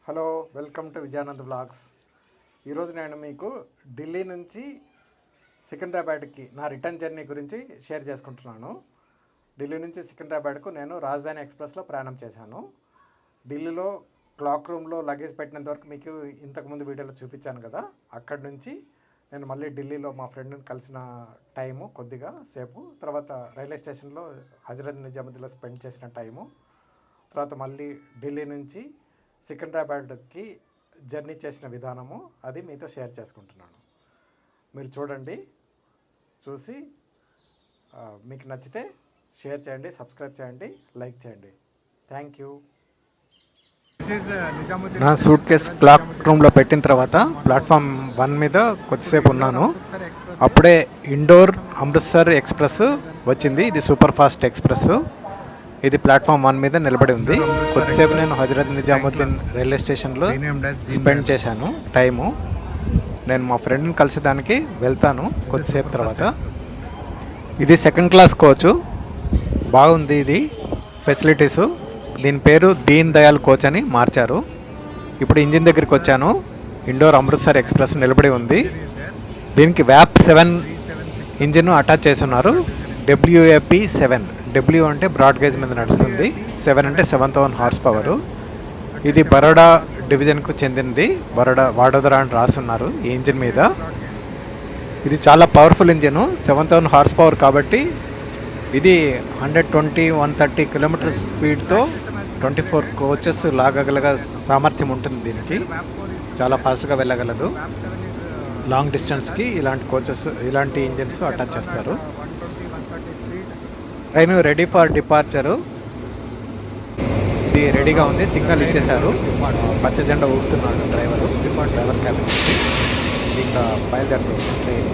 Hello, welcome to Vijayanand blogs. ఈరోజు నేను మీకు ఢిల్లీ నుంచి సికింద్రాబాద్కి నా రిటర్న్ జర్నీ గురించి షేర్ చేసుకుంటున్నాను. ఢిల్లీ నుంచి సికింద్రాబాద్కు నేను రాజధాని ఎక్స్ప్రెస్లో ప్రయాణం చేశాను. ఢిల్లీలో క్లాక్ రూమ్లో లగేజ్ పెట్టినంత వరకు మీకు ఇంతకుముందు వీడియోలో చూపించాను కదా. అక్కడి నుంచి నేను మళ్ళీ ఢిల్లీలో మా ఫ్రెండ్ని కలిసిన టైము కొద్దిగా సేపు, తర్వాత రైల్వే స్టేషన్లో హజరత్ నిజాముద్దీన్లో స్పెండ్ చేసిన టైము, తర్వాత మళ్ళీ ఢిల్లీ నుంచి సికింద్రాబాద్కి జర్నీ చేసిన విధానము అది మీతో షేర్ చేసుకుంటున్నాను. మీరు చూడండి, చూసి మీకు నచ్చితే షేర్ చేయండి, సబ్స్క్రైబ్ చేయండి, లైక్ చేయండి. Thank you. నా సూట్ కేస్ క్లాక్ రూమ్లో పెట్టిన తర్వాత ప్లాట్ఫామ్ 1 మీద కొద్దిసేపు ఉన్నాను. అప్పుడే ఇండోర్ అమృత్సర్ ఎక్స్ప్రెస్ వచ్చింది. ఇది సూపర్ ఫాస్ట్ ఎక్స్ప్రెస్. ఇది ప్లాట్ఫామ్ 1 మీద నిలబడి ఉంది. కొద్దిసేపు నేను హజరత్ నిజాముద్దీన్ రైల్వే స్టేషన్లో స్పెండ్ చేశాను టైము. నేను మా ఫ్రెండ్ని కలిసేదానికి వెళ్తాను కొద్దిసేపు తర్వాత. ఇది సెకండ్ క్లాస్ కోచ్, బాగుంది ఇది ఫెసిలిటీసు. దీని పేరు దీన్ దయాల్ కోచ్ అని మార్చారు. ఇప్పుడు ఇంజిన్ దగ్గరికి వచ్చాను. ఇండోర్ అమృత్సర్ ఎక్స్ప్రెస్ నిలబడి ఉంది. దీనికి వ్యాప్ 7 ఇంజిన్ అటాచ్ చేస్తున్నారు. WAP7. W అంటే బ్రాడ్ గేజ్ మీద నడుస్తుంది, 7 అంటే 7000 హార్స్ పవరు. ఇది బరోడా డివిజన్కు చెందింది. వడోదరా అని రాస్తున్నారు ఈ ఇంజిన్ మీద. ఇది చాలా పవర్ఫుల్ ఇంజిన్, 7000 హార్స్ పవర్ కాబట్టి ఇది 120-130 కిలోమీటర్ స్పీడ్తో 24 కోచెస్ లాగగల సామర్థ్యం ఉంటుంది. దీనికి చాలా ఫాస్ట్గా వెళ్ళగలదు. లాంగ్ డిస్టెన్స్కి ఇలాంటి ఇంజిన్స్ అటాచ్ చేస్తారు. Train ready for డిపార్చరు. ఇది రెడీగా ఉంది, సిగ్నల్ ఇచ్చేశారు. పచ్చ జెండా ఊపుతున్నాడు డ్రైవర్ క్యాబిన్. ఇంకా బయలుదేరుతుంది ట్రైన్.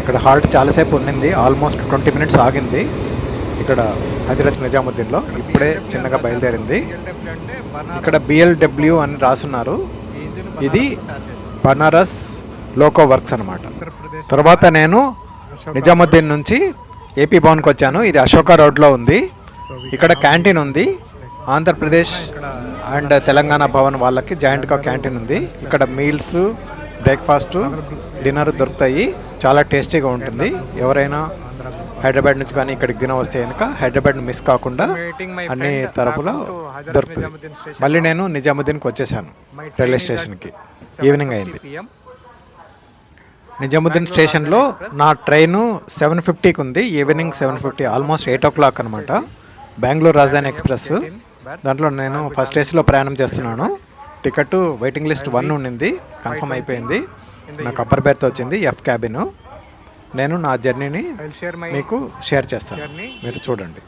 ఇక్కడ హాల్ట్ చాలాసేపు ఉండింది, ఆల్మోస్ట్ 20 మినిట్స్ ఆగింది ఇక్కడ హజరత్ నిజాముద్దీన్లో. ఇప్పుడే చిన్నగా బయలుదేరింది. ఇక్కడ BLW అని రాస్తున్నారు. ఇది బనారస్ లోకో వర్క్స్ అనమాట. తర్వాత నేను నిజాముద్దీన్ నుంచి AP భవన్కి వచ్చాను. ఇది అశోక రోడ్లో ఉంది. ఇక్కడ క్యాంటీన్ ఉంది. ఆంధ్రప్రదేశ్ అండ్ తెలంగాణ భవన్ వాళ్ళకి జాయింట్గా క్యాంటీన్ ఉంది. ఇక్కడ మీల్స్, బ్రేక్ఫాస్ట్, డిన్నర్ దొరుకుతాయి. చాలా టేస్టీగా ఉంటుంది. ఎవరైనా హైదరాబాద్ నుంచి కానీ ఇక్కడికి దిన వస్తే కనుక హైదరాబాద్ మిస్ కాకుండా అన్ని తరపులో దొరుకుతుంది. మళ్ళీ నేను నిజాముద్దీన్కి వచ్చేసాను రైల్వే స్టేషన్కి. ఈవినింగ్ అయింది. నిజాముద్దీన్ స్టేషన్లో నా ట్రైను 7:50కి ఉంది. ఈవినింగ్ 7:50, ఆల్మోస్ట్ 8 o'clock అనమాట. బెంగళూరు రాజధాని ఎక్స్ప్రెస్. దాంట్లో నేను ఫస్ట్ ఏసీలో ప్రయాణం చేస్తున్నాను. టికెట్ వెయిటింగ్ లిస్ట్ 1 ఉండింది, కన్ఫర్మ్ అయిపోయింది. నాకు అప్పర్ బెర్త్ వచ్చింది, F క్యాబిన్. నేను నా జర్నీని మీకు షేర్ చేస్తాను, మీరు చూడండి.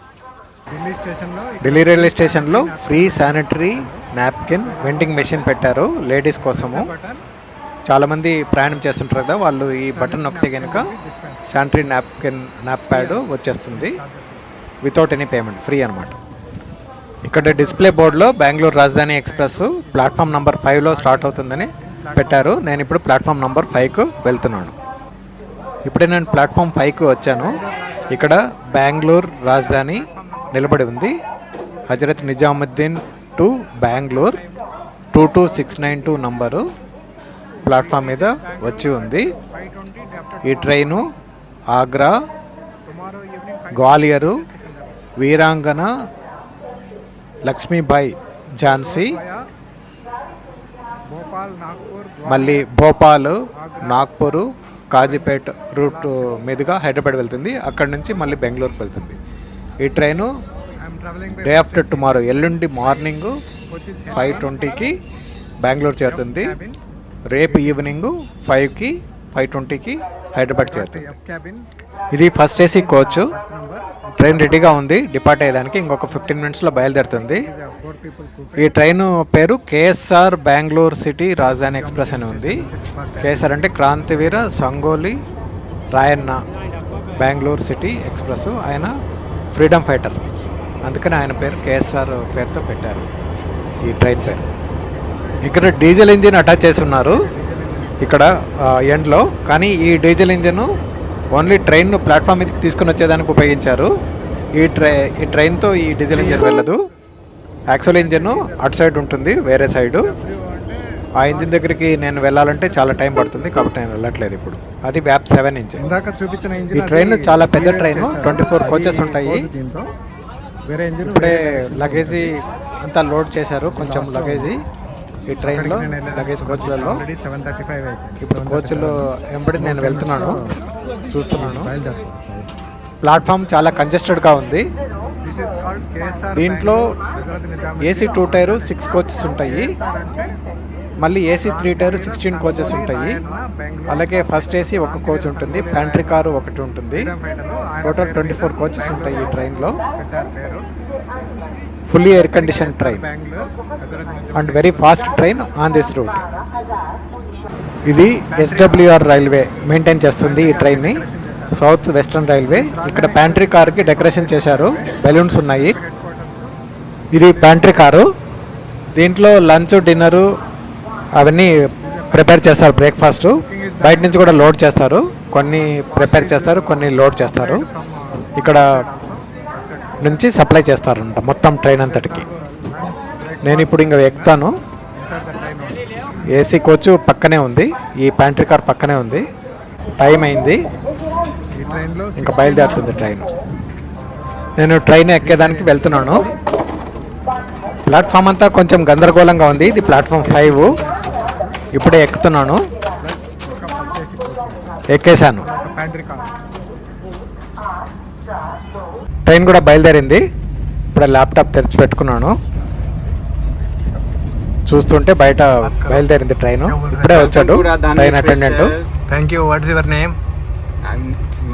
ఢిల్లీ రైల్వే స్టేషన్లో free sanitary napkin vending machine పెట్టారు లేడీస్ కోసము. చాలామంది ప్రయాణం చేస్తుంటారు కదా, వాళ్ళు ఈ బటన్ నొక్కితే కనుక శానిటరీ నాప్ ప్యాడ్ వచ్చేస్తుంది వితౌట్ ఎనీ పేమెంట్, ఫ్రీ అనమాట. ఇక్కడ డిస్ప్లే బోర్డులో బెంగళూరు రాజధాని ఎక్స్ప్రెస్ ప్లాట్ఫామ్ నెంబర్ 5లో స్టార్ట్ అవుతుందని పెట్టారు. నేను ఇప్పుడు ప్లాట్ఫామ్ నెంబర్ 5కు వెళ్తున్నాను. ఇప్పుడే నేను ప్లాట్ఫామ్ 5కు వచ్చాను. ఇక్కడ బెంగళూరు రాజధాని నిలబడి ఉంది. Hazrat Nizamuddin to Bengaluru 22692 number platform మీద వచ్చి ఉంది. ఈ ట్రైను ఆగ్రా, గ్వాలియరు, వీరాంగన లక్ష్మీబాయి ఝాన్సీ, మళ్ళీ భోపాల్, నాగ్పూర్, కాజీపేట్ రూట్ మీదుగా హైదరాబాద్ వెళ్తుంది. అక్కడి నుంచి మళ్ళీ బెంగళూరుకి వెళ్తుంది. ఈ ట్రైను డే ఆఫ్టర్ టుమారో, ఎల్లుండి మార్నింగ్ 5:20కి బెంగళూరు చేరుతుంది. రేపు ఈవినింగ్ 5:20కి హైదరాబాద్ చేరుతుంది. ఇది ఫస్ట్ ఏసీ కోచ్. ట్రైన్ రెడీగా ఉంది డిపార్ట్ అయ్యేదానికి. ఇంకొక 15 మినిట్స్లో బయలుదేరుతుంది. ఈ ట్రైన్ పేరు KSR బెంగళూరు సిటీ రాజధాని ఎక్స్ప్రెస్ అని ఉంది. KSR అంటే క్రాంతివీర సంగోలి రాయన్న బెంగళూరు సిటీ ఎక్స్ప్రెస్. ఆయన ఫ్రీడమ్ ఫైటర్, అందుకని ఆయన పేరు KSR పేరుతో పెట్టారు ఈ ట్రైన్ పేరు. ఇక్కడ డీజిల్ ఇంజిన్ అటాచ్ చేసి ఉన్నారు ఇక్కడ ఎండ్లో. కానీ ఈ డీజిల్ ఇంజిన్ ఓన్లీ ట్రైన్ను ప్లాట్ఫామ్ మీదకి తీసుకుని వచ్చేదానికి ఉపయోగించారు. ఈ ట్రైన్తో ఈ డీజిల్ ఇంజిన్ వెళ్ళదు. యాక్చువల్ ఇంజిన్ అటు సైడ్ ఉంటుంది, వేరే సైడు. ఆ ఇంజిన్ దగ్గరికి నేను వెళ్ళాలంటే చాలా టైం పడుతుంది, కాబట్టి నేను వెళ్ళట్లేదు ఇప్పుడు. అది వ్యాప్ 7 ఇంజిన్. ఇందాక చూపించిన ఈ ఇంజిన్ ట్రైన్ చాలా పెద్ద ట్రైన్, 24 కోచెస్ ఉంటాయి. దీంతో వేరే ఇంజిన్ ఇప్పుడే లగేజీ అంతా లోడ్ చేశారు, కొంచెం లగేజీ ఈ ట్రైన్లో, లగేజ్ కోచ్లలో. 7:35 అయిపోయింది. ఇప్పుడు కోచ్లో వెంబడి నేను వెళ్తున్నాను, చూస్తున్నాను. బయలుదేరుతాం. ప్లాట్ఫామ్ చాలా కంజెస్టెడ్గా ఉంది. This is called KSR దీంట్లో Bangalore. ఏసీ 2 టైరు 6 కోచెస్ ఉంటాయి, మళ్ళీ ఏసీ 3 టైరు 16 కోచెస్ ఉంటాయి. అలాగే ఫస్ట్ ఏసీ ఒక కోచ్ ఉంటుంది, ప్యాంట్రీ కారు ఒకటి ఉంటుంది. టోటల్ 24 కోచెస్ ఉంటాయి ఈ ట్రైన్లో. Fully air condition train and very fast train on this route. ఇది ఎస్డబ్ల్యూఆర్ రైల్వే మెయింటైన్ చేస్తుంది ఈ ట్రైన్ని, సౌత్ వెస్టర్న్ రైల్వే. ఇక్కడ ప్యాంట్రీ కార్కి డెకరేషన్ చేశారు, బెలూన్స్ ఉన్నాయి. ఇది ప్యాంట్రీ కారు, దీంట్లో లంచ్ డిన్నరు అవన్నీ ప్రిపేర్ చేస్తారు, బ్రేక్ఫాస్ట్. బయట నుంచి కూడా లోడ్ చేస్తారు, కొన్ని ప్రిపేర్ చేస్తారు, కొన్ని లోడ్ చేస్తారు. ఇక్కడ నుంచి సప్లై చేస్తారంట మొత్తం ట్రైన్ అంతటికి. నేను ఇప్పుడు ఇంకా ఎక్కుతాను. ఏసీ కోచ్ పక్కనే ఉంది, ఈ ప్యాంట్రీ కార్ పక్కనే ఉంది. టైం అయింది, ఈ ట్రైన్లో ఇంకా బయలుదేరుతుంది ట్రైన్. నేను ట్రైన్ ఎక్కేదానికి వెళ్తున్నాను. ప్లాట్ఫామ్ అంతా కొంచెం గందరగోళంగా ఉంది. ఇది ప్లాట్ఫామ్ 5. ఇప్పుడే ఎక్కుతున్నాను, ఎక్కేశాను. Pantry car. ట్రైన్ కూడా బయలుదేరింది. ఇప్పుడు ల్యాప్టాప్ తెరిచి పెట్టుకున్నాను, చూస్తుంటే బయట బయలుదేరింది ట్రైన్. ఇప్పుడే వచ్చాడు train attendant. Thank you. What's your name?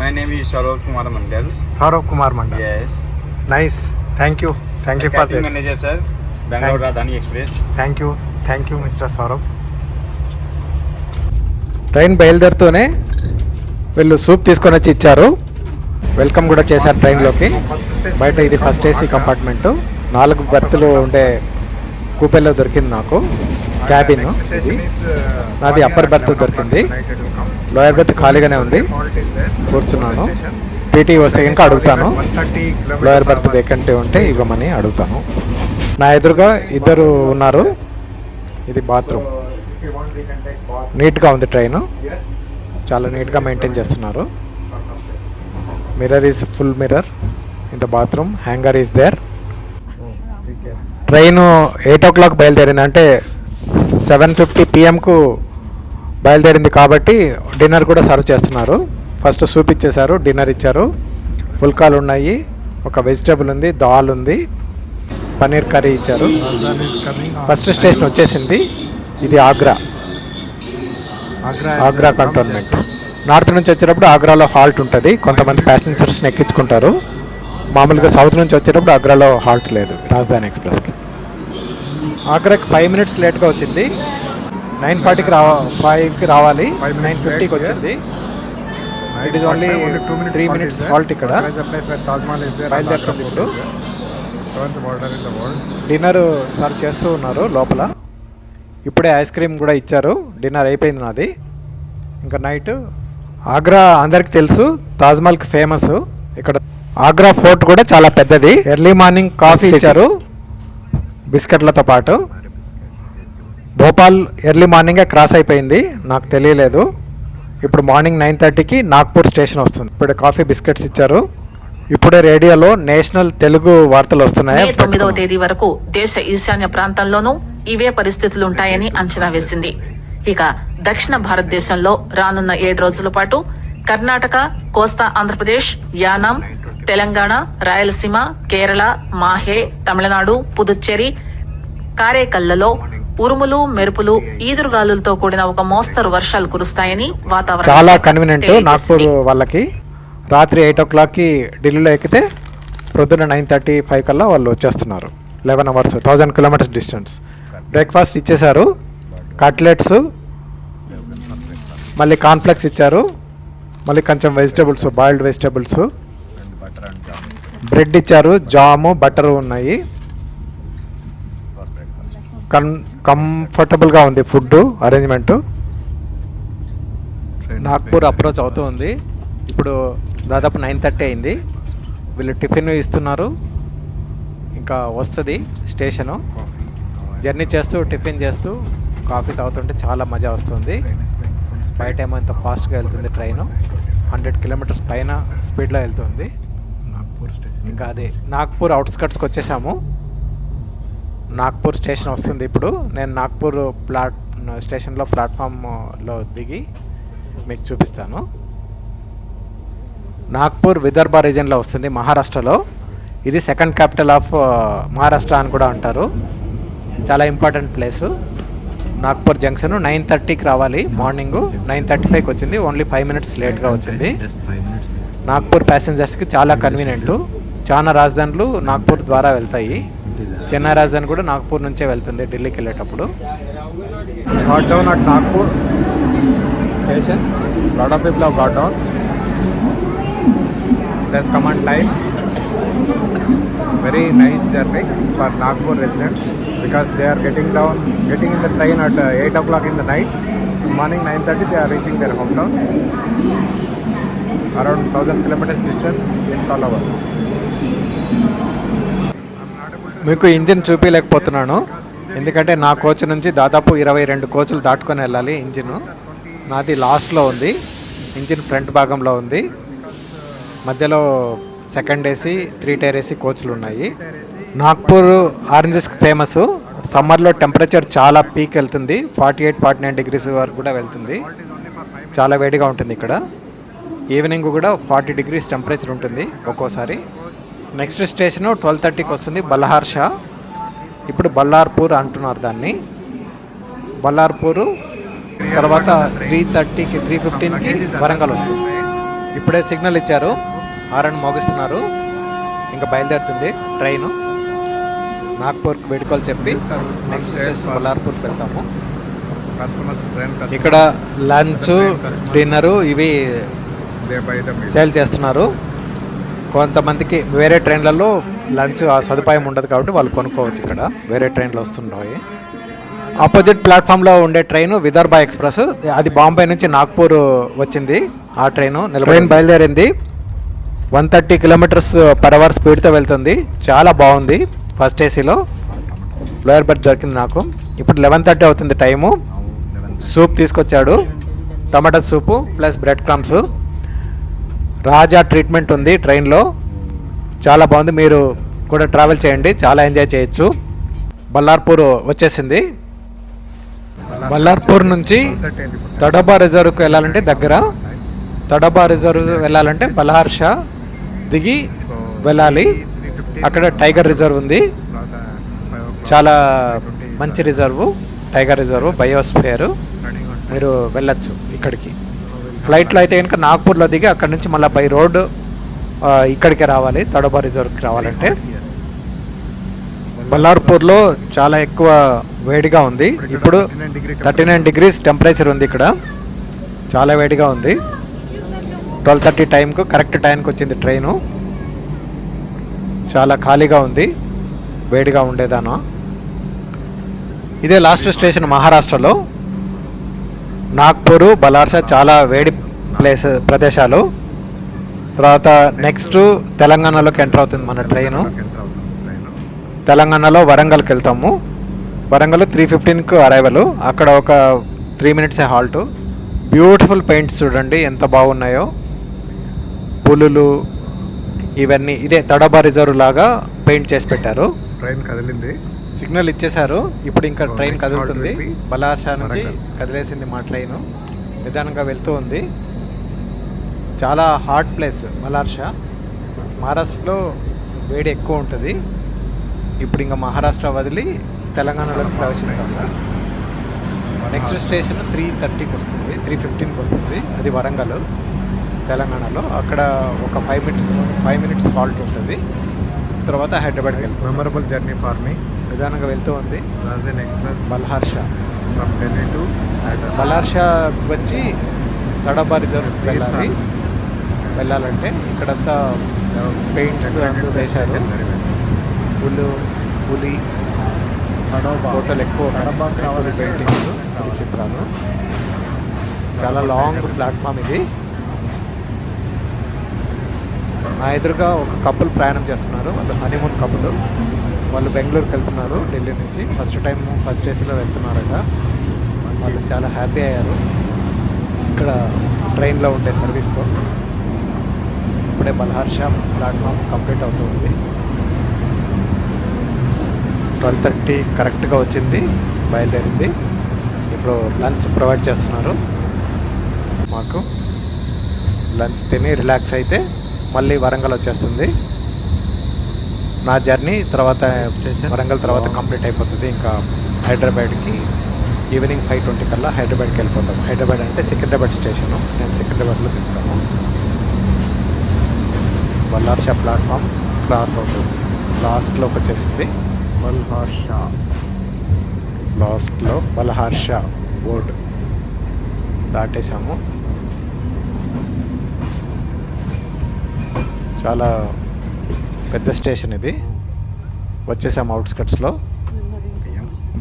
My name is Saurav Kumar Mandal. Saurav Kumar Mandal. Yes. Nice. Thank you for Catering this. manager, sir. Bangalore Radhani Express. Thank you mister Saurav. Train బయలుదేరుతూనే వీళ్ళు soup తీసుకొని వచ్చి ఇచ్చారు, welcome కూడా చేశారు ట్రైన్లోకి. బయట ఇది first AC compartment, 4 బెర్తులు ఉండే కూపెల్లో దొరికింది నాకు క్యాబిన్. ఇది నాది అప్పర్ బెర్త్ దొరికింది, లోయర్ బెర్త్ ఖాళీగానే ఉంది, కూర్చున్నాను. టీటీ వస్తే కనుక అడుగుతాను, లోయర్ బెర్త్ వేకెంట్ ఉంటే ఇవ్వమని అడుగుతాను. నా ఎదురుగా ఇద్దరు ఉన్నారు. ఇది బాత్రూమ్, నీట్గా ఉంది ట్రైన్, చాలా నీట్గా మెయింటైన్ చేస్తున్నారు. Mirror is full mirror in the bathroom, hanger is there. Train 8 o'clock బయలుదేరింది, అంటే 7:50 PM బయలుదేరింది కాబట్టి డిన్నర్ కూడా సర్వ్ చేస్తున్నారు. ఫస్ట్ సూప్ ఇచ్చేశారు, డిన్నర్ ఇచ్చారు, పుల్కాలు ఉన్నాయి, ఒక వెజిటేబుల్ ఉంది, దాల్ ఉంది, పన్నీర్ కర్రీ ఇచ్చారు. ఫస్ట్ స్టేషన్ వచ్చేసింది. ఇది ఆగ్రా కంటోన్మెంట్. నార్త్ నుంచి వచ్చేటప్పుడు ఆగ్రాలో హాల్ట్ ఉంటుంది, కొంతమంది ప్యాసింజర్స్ని ఎక్కించుకుంటారు. మామూలుగా సౌత్ నుంచి వచ్చేటప్పుడు ఆగ్రాలో హాల్ట్ లేదు రాజధాని ఎక్స్ప్రెస్కి. ఆగ్రాకి 5 minutes లేట్గా వచ్చింది. 9:40కి రావాలి, 9:50కి వచ్చింది. It is only 3 minutes halt ఇక్కడ. బయలుదేరుతుంది ఇప్పుడు. డిన్నర్ సర్వ్ చేస్తూ ఉన్నారు లోపల. ఇప్పుడే ఐస్ క్రీమ్ కూడా ఇచ్చారు. డిన్నర్ అయిపోయింది నాది. ఇంకా నైట్ ఆగ్రా అందరికి తెలుసు, తాజ్మహల్కి ఫేమస్. ఇక్కడ ఆగ్రా ఫోర్ట్ కూడా చాలా పెద్దది. ఎర్లీ మార్నింగ్ కాఫీ ఇచ్చారు బిస్కెట్లతో పాటు. భోపాల్ ఎర్లీ మార్నింగే క్రాస్ అయిపోయింది, నాకు తెలియలేదు. ఇప్పుడు మార్నింగ్ 9:30కి నాగ్పూర్ స్టేషన్ వస్తుంది. ఇప్పుడు కాఫీ బిస్కెట్స్ ఇచ్చారు. ఇప్పుడే రేడియోలో నేషనల్ తెలుగు వార్తలు వస్తున్నాయి. మే 9వ తేదీ వరకు దేశ ఈశాన్య ప్రాంతాల్లోనూ ఇవే పరిస్థితులుంటాయని అంచనా వేసింది. ఇక దక్షిణ భారతదేశంలో రానున్న 7 రోజుల పాటు కర్ణాటక, కోస్తా ఆంధ్రప్రదేశ్, యానాం, తెలంగాణ, రాయలసీమ, కేరళ, మాహే, తమిళనాడు, పుదుచ్చేరి, కారేకల్లలో ఉరుములు, మెరుపులు, ఈదురుగాలులతో కూడిన ఒక మోస్తరు వర్షాలు కురుస్తాయని వాతావరణ చాలా కన్వీనియంట్ నాగ్పూర్ వాళ్ళకి. రాత్రి 8 o'clockకి ఢిల్లీలో ఎక్కితే ప్రొద్దున 9:35 కల్లా వాళ్ళు వచ్చేస్తున్నారు. 11 hours, 1000 kilometers డిస్టెన్స్. బ్రేక్ఫాస్ట్ ఇచ్చేశారు, కట్లెట్స్, మళ్ళీ కాన్ఫ్లెక్స్ ఇచ్చారు, మళ్ళీ కొంచెం వెజిటేబుల్స్, బాయిల్డ్ వెజిటేబుల్స్, బ్రెడ్ ఇచ్చారు, జాము, బటరు ఉన్నాయి. కంఫర్టబుల్గా ఉంది ఫుడ్ అరేంజ్మెంటు. నాగ్పూర్ అప్రోచ్ అవుతూ ఉంది. ఇప్పుడు దాదాపు 9:30 అయింది. వీళ్ళు టిఫిన్ ఇస్తున్నారు. ఇంకా వస్తుంది స్టేషను. జర్నీ చేస్తూ టిఫిన్ చేస్తూ కాఫీ తాగుతుంటే చాలా మజా వస్తుంది. బయట ఏమో ఇంత ఫాస్ట్గా వెళ్తుంది ట్రైను, 100 కిలోమీటర్స్ పైన స్పీడ్లో వెళ్తుంది. నాగ్పూర్ స్టేషన్. ఇంకా అదే నాగ్పూర్ అవుట్స్కట్స్కి వచ్చేసాము. నాగ్పూర్ స్టేషన్ వస్తుంది ఇప్పుడు. నేను నాగ్పూర్ స్టేషన్లో ప్లాట్ఫామ్లో దిగి మీకు చూపిస్తాను. నాగ్పూర్ విదర్భ రీజన్లో వస్తుంది, మహారాష్ట్రలో. ఇది సెకండ్ క్యాపిటల్ ఆఫ్ మహారాష్ట్ర అని కూడా అంటారు. చాలా ఇంపార్టెంట్ ప్లేసు. నాగ్పూర్ జంక్షన్ 9:30కి రావాలి, మార్నింగ్ 9:35కి వచ్చింది. ఓన్లీ 5 మినిట్స్ లేట్గా వచ్చింది. నాగ్పూర్ ప్యాసింజర్స్కి చాలా కన్వీనియంట్. చాలా రాజధానులు నాగ్పూర్ ద్వారా వెళ్తాయి. చెన్నై రాజధాని కూడా నాగ్పూర్ నుంచే వెళ్తుంది ఢిల్లీకి వెళ్ళేటప్పుడు. Got down at Nagpur station. Lot of people have got down. It has come on time. Very nice journey for Nagpur residents because they are getting in the train at 8 o'clock in the night. Morning 9:30 they are reaching their hometown. Around 1000 kilometers distance in 12 hours. మీకు engine చూపించలేకపోతున్నాను, ఎందుకంటే నా coach నుంచి దాదాపు 22 కోచ్లు దాటుకొని వెళ్ళాలి. Engine నాది లాస్ట్లో ఉంది. ఇంజిన్ ఫ్రంట్ భాగంలో ఉంది. మధ్యలో సెకండ్ ఏసీ, 3 టైర్ ఏసీ కోచ్లు ఉన్నాయి. నాగ్పూర్ ఆరెంజెస్కి ఫేమస్. సమ్మర్లో టెంపరేచర్ చాలా పీక్ వెళ్తుంది, 48-49 డిగ్రీస్ వరకు కూడా వెళ్తుంది. చాలా వేడిగా ఉంటుంది ఇక్కడ. ఈవినింగ్ కూడా 40 డిగ్రీస్ టెంపరేచర్ ఉంటుంది ఒక్కోసారి. నెక్స్ట్ స్టేషను 12:30కి వస్తుంది, బల్హార్షా. ఇప్పుడు బల్లార్పూర్ అంటున్నారు దాన్ని. బల్లార్పూరు తర్వాత 3:30కి 3:15కి వరంగల్ వస్తుంది. ఇప్పుడే సిగ్నల్ ఇచ్చారు, హారన్ మోగిస్తున్నారు. ఇంకా బయలుదేరుతుంది ట్రైను. నాగ్పూర్కి వేడుకలు చెప్పి నెక్స్ట్ స్టేషన్ బల్లార్పూర్కి వెళ్తాము. ఇక్కడ లంచ్, డిన్నరు ఇవి సేల్ చేస్తున్నారు. కొంతమందికి వేరే ట్రైన్లలో లంచ్ ఆ సదుపాయం ఉండదు కాబట్టి వాళ్ళు కొనుక్కోవచ్చు. ఇక్కడ వేరే ట్రైన్లు వస్తున్నాయి. ఆపోజిట్ ప్లాట్ఫామ్లో ఉండే ట్రైన్ విదర్భ ఎక్స్ప్రెస్. అది బాంబే నుంచి నాగ్పూర్ వచ్చింది. ఆ ట్రైన్ బయలుదేరింది. 130 కిలోమీటర్స్ పర్ అవర్ స్పీడ్తో వెళ్తుంది. చాలా బాగుంది. ఫస్ట్ ఏసీలో లోయర్ బెర్త్ దొరికింది నాకు. ఇప్పుడు 11:30 అవుతుంది టైము. సూప్ తీసుకొచ్చాడు, టమాటా సూపు ప్లస్ బ్రెడ్ క్రమ్స్. రాజా ట్రీట్మెంట్ ఉంది ట్రైన్లో, చాలా బాగుంది. మీరు కూడా ట్రావెల్ చేయండి, చాలా ఎంజాయ్ చేయొచ్చు. బల్లార్పూర్ వచ్చేసింది. బల్లార్పూర్ నుంచి తడోబా రిజర్వ్కి వెళ్ళాలంటే దగ్గర. తడోబా రిజర్వ్ వెళ్ళాలంటే బల్హార్షా దిగి వెళ్ళాలి. అక్కడ టైగర్ రిజర్వ్ ఉంది, చాలా మంచి రిజర్వ్. Tiger reserve, biosphere. మీరు వెళ్ళచ్చు ఇక్కడికి. ఫ్లైట్లో అయితే కనుక నాగ్పూర్లో దిగి అక్కడ నుంచి మళ్ళీ బై రోడ్ ఇక్కడికే రావాలి, తడోబా రిజర్వ్కి రావాలంటే. బల్లార్పూర్లో చాలా ఎక్కువ వేడిగా ఉంది. ఇప్పుడు 39 డిగ్రీస్ టెంపరేచర్ ఉంది ఇక్కడ. చాలా వేడిగా ఉంది. 12:30 టైంకు కరెక్ట్ టైంకి వచ్చింది ట్రైను. చాలా ఖాళీగా ఉంది, వేడిగా ఉండేదాను. ఇదే లాస్ట్ స్టేషన్ మహారాష్ట్రలో. నాగ్పూర్, బల్హార్షా చాలా వేడి ప్రదేశాలు. తర్వాత నెక్స్ట్ తెలంగాణలోకి ఎంటర్ అవుతుంది మన ట్రైను. తెలంగాణలో వరంగల్కి వెళ్తాము. వరంగల్ 3:15కు అరైవల్. అక్కడ ఒక 3 మినిట్సే హాల్ట్. బ్యూటిఫుల్ పెయింట్స్ చూడండి ఎంత బాగున్నాయో. పులులు ఇవన్నీ ఇదే తడోబా రిజర్వ్ లాగా పెయింట్ చేసి పెట్టారు. ట్రైన్ కదిలింది, సిగ్నల్ ఇచ్చేశారు. ఇప్పుడు ఇంకా ట్రైన్ కదులుతుంది. బల్హార్షా నుంచి కదిలేసింది మా ట్రైను. నిదానంగా వెళ్తూ ఉంది. చాలా హాట్ ప్లేస్ బల్హార్షా. మహారాష్ట్రలో వేడి ఎక్కువ ఉంటుంది. ఇప్పుడు ఇంకా మహారాష్ట్ర వదిలి తెలంగాణలోకి ప్రవేశిస్తాము. నెక్స్ట్ స్టేషన్ 3:30కి వస్తుంది, 3:15కి వస్తుంది. అది వరంగల్ తెలంగాణలో. అక్కడ ఒక 5 మినిట్స్ హాల్ట్ ఉంటుంది. తర్వాత హైదరాబాద్కి వెళ్తాం. Memorable journey for me. నిదానంగా వెళ్తూ ఉంది. Rajan express Balharshah. From Delhi to Hyderabad. Balharshah వచ్చి తడోబా రిజర్వ్స్కి వెళ్ళాలంటే ఇక్కడంతా పెయింట్స్ అంటూ వేశారు. పులి ఫోటోలు ఎక్కువ పెయింటింగ్స్, చిత్రాలు. చాలా లాంగ్ ప్లాట్ఫామ్ ఇది. నా ఎదురుగా ఒక కపుల్ ప్రయాణం చేస్తున్నారు. వాళ్ళు హనీమూన్ కపుల్. వాళ్ళు బెంగళూరుకి వెళ్తున్నారు ఢిల్లీ నుంచి. ఫస్ట్ ఏసీలో వెళ్తున్నారట. వాళ్ళు చాలా హ్యాపీ అయ్యారు ఇక్కడ ట్రైన్లో ఉండే సర్వీస్తో. ఇప్పుడే బల్హార్షా ప్లాట్ఫామ్ కంప్లీట్ అవుతుంది. 12:30 కరెక్ట్గా వచ్చింది, బయలుదేరింది. ఇప్పుడు లంచ్ ప్రొవైడ్ చేస్తున్నారు మాకు. లంచ్ తిని రిలాక్స్ అయితే మళ్ళీ వరంగల్ వచ్చేస్తుంది. నా జర్నీ తర్వాత వరంగల్ తర్వాత కంప్లీట్ అయిపోతుంది. ఇంకా హైదరాబాద్కి ఈవినింగ్ 5:20 కల్లా హైదరాబాద్కి వెళ్ళిపోతాం. హైదరాబాద్ అంటే సికింద్రాబాద్ స్టేషను. నేను సికింద్రాబాద్లో దిగుతాను. బల్హార్షా ప్లాట్ఫామ్ క్రాస్ అవుతుంది. లాస్ట్లోకి వచ్చేసింది లాస్ట్లో బల్హార్షా బోర్డు దాటేసాము. చాలా పెద్ద స్టేషన్ ఇది. వచ్చేసాము అవుట్స్కట్స్లో.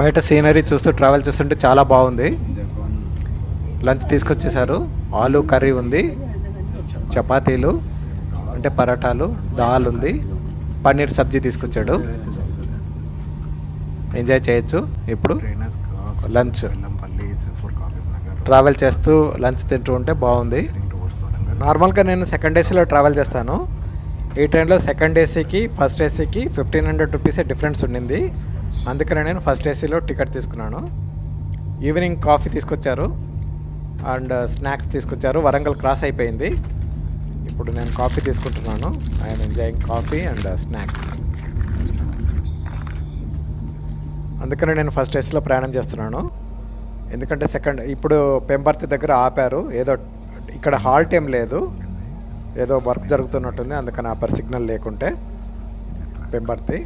బయట సీనరీ చూస్తూ ట్రావెల్ చేస్తుంటే చాలా బాగుంది. లంచ్ తీసుకొచ్చేసారు. ఆలు కర్రీ ఉంది, చపాతీలు అంటే పరాటాలు, దాల్ ఉంది, పన్నీర్ సబ్జీ తీసుకొచ్చాడు. ఎంజాయ్ చేయొచ్చు. ఇప్పుడు లంచ్ ట్రావెల్ చేస్తూ లంచ్ తింటూ ఉంటే బాగుంది. నార్మల్గా నేను సెకండ్ ఏసీలో ట్రావెల్ చేస్తాను. ఈ ట్రైన్లో సెకండ్ ఏసీకి ఫస్ట్ ఏసీకి 1500 రూపీసే డిఫరెన్స్ ఉండింది. అందుకనే నేను ఫస్ట్ ఏసీలో టికెట్ తీసుకున్నాను. ఈవినింగ్ కాఫీ తీసుకొచ్చారు అండ్ స్నాక్స్ తీసుకొచ్చారు. వరంగల్ క్రాస్ అయిపోయింది. ఇప్పుడు నేను కాఫీ తీసుకుంటున్నాను. I'm enjoying coffee and snacks. అందుకనే నేను ఫస్ట్ ఏసీలో ప్రయాణం చేస్తున్నాను. ఎందుకంటే ఇప్పుడు పెంబర్తి దగ్గర ఆపారు. ఏదో ఇక్కడ హాల్ట్ ఏం లేదు, ఏదో వర్క్ జరుగుతున్నట్టుంది, అందుకని ఆపారు సిగ్నల్ లేకుంటే. పెంబర్తి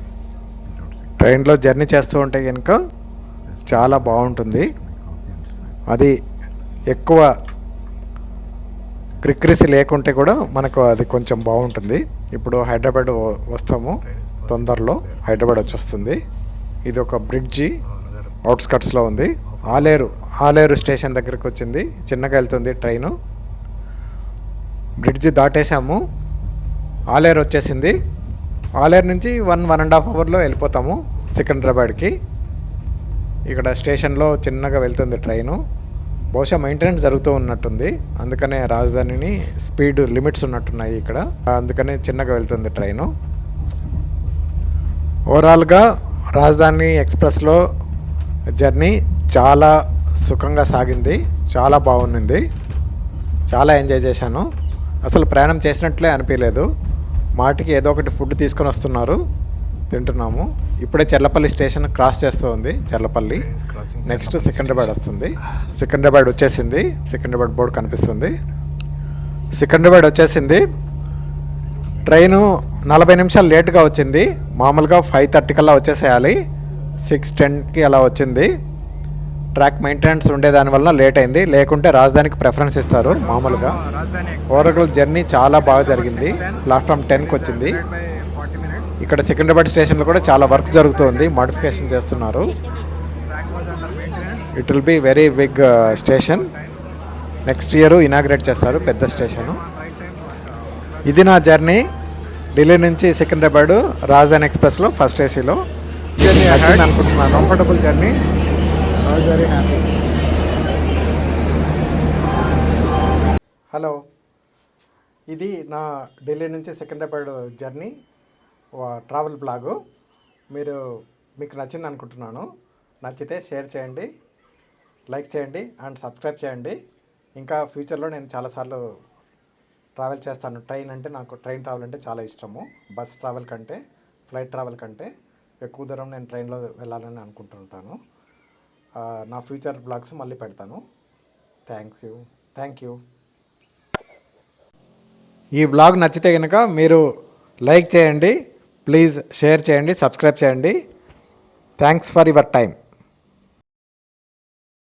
ట్రైన్లో జర్నీ చేస్తూ ఉంటే కనుక చాలా బాగుంటుంది. అది ఎక్కువ క్రిక్రిసి లేకుంటే కూడా మనకు అది కొంచెం బాగుంటుంది. ఇప్పుడు హైదరాబాద్ వస్తాము, తొందరలో హైదరాబాద్ వచ్చేస్తుంది. ఇది ఒక బ్రిడ్జి అవుట్స్కట్స్లో ఉంది. ఆలేరు స్టేషన్ దగ్గరికి వచ్చింది. చిన్నగా వెళ్తుంది ట్రైను. బ్రిడ్జి దాటేసాము, ఆలేరు వచ్చేసింది. ఆలేరు నుంచి 1.5 అవర్లో వెళ్ళిపోతాము సికింద్రాబాద్కి. ఇక్కడ స్టేషన్లో చిన్నగా వెళ్తుంది ట్రైను. బహుశా మెయింటెనెన్స్ జరుగుతూ ఉన్నట్టుంది, అందుకనే రాజధానిని స్పీడ్ లిమిట్స్ ఉన్నట్టున్నాయి ఇక్కడ, అందుకనే చిన్నగా వెళ్తుంది ట్రైను. ఓవరాల్గా రాజధాని ఎక్స్ప్రెస్లో జర్నీ చాలా సుఖంగా సాగింది. చాలా బాగుంది. చాలా ఎంజాయ్ చేశాను. అసలు ప్రయాణం చేసినట్లే అనిపించలేదు. మాటికి ఏదో ఒకటి ఫుడ్ తీసుకొని వస్తున్నారు, తింటున్నాము. ఇప్పుడే చెర్లపల్లి స్టేషన్ క్రాస్ చేస్తూ ఉంది. చెర్లపల్లి నెక్స్ట్ సికింద్రాబాద్ వస్తుంది. సికింద్రాబాద్ వచ్చేసింది. సికింద్రాబాద్ బోర్డు కనిపిస్తుంది. సికింద్రాబాద్ వచ్చేసింది. ట్రైను 40 నిమిషాలు లేట్గా వచ్చింది. మామూలుగా 5:30 కల్లా వచ్చేసేయాలి. 6:10కి అలా వచ్చింది. ట్రాక్ మెయింటెనెన్స్ ఉండేదానివల్ల లేట్ అయింది, లేకుంటే రాజధానికి ప్రిఫరెన్స్ ఇస్తారు మామూలుగా. ఓవరాల్ జర్నీ చాలా బాగా జరిగింది. ప్లాట్ఫామ్ 10కి వచ్చింది. ఇక్కడ సికింద్రాబాద్ స్టేషన్లో కూడా చాలా వర్క్ జరుగుతుంది, మోడిఫికేషన్ చేస్తున్నారు. It will be very big station. Next year inaugurate చేస్తారు పెద్ద స్టేషను. ఇది నా జర్నీ ఢిల్లీ నుంచి సికింద్రాబాద్ రాజధాని ఎక్స్ప్రెస్లో ఫస్ట్ ఏసీలో. జర్నీ అనుకుంటున్నాను. Comfortable journey, very happy. Hello, ఇది నా ఢిల్లీ నుంచి సికింద్రాబాద్ జర్నీ ట్రావెల్ బ్లాగు. మీకు నచ్చింది అనుకుంటున్నాను. నచ్చితే షేర్ చేయండి, లైక్ చేయండి అండ్ సబ్స్క్రైబ్ చేయండి. ఇంకా ఫ్యూచర్లో నేను చాలాసార్లు ట్రావెల్ చేస్తాను. నాకు ట్రైన్ ట్రావెల్ అంటే చాలా ఇష్టము. బస్ ట్రావెల్ కంటే, ఫ్లైట్ ట్రావెల్ కంటే ఎక్కువ దూరం నేను ట్రైన్లో వెళ్ళాలని అనుకుంటుంటాను. నా ఫ్యూచర్ బ్లాగ్స్ మళ్ళీ పెడతాను. Thank you. ఈ బ్లాగ్ నచ్చితే కనుక మీరు లైక్ చేయండి, ప్లీజ్ షేర్ చేయండి, సబ్స్క్రైబ్ చేయండి. Thanks for your time.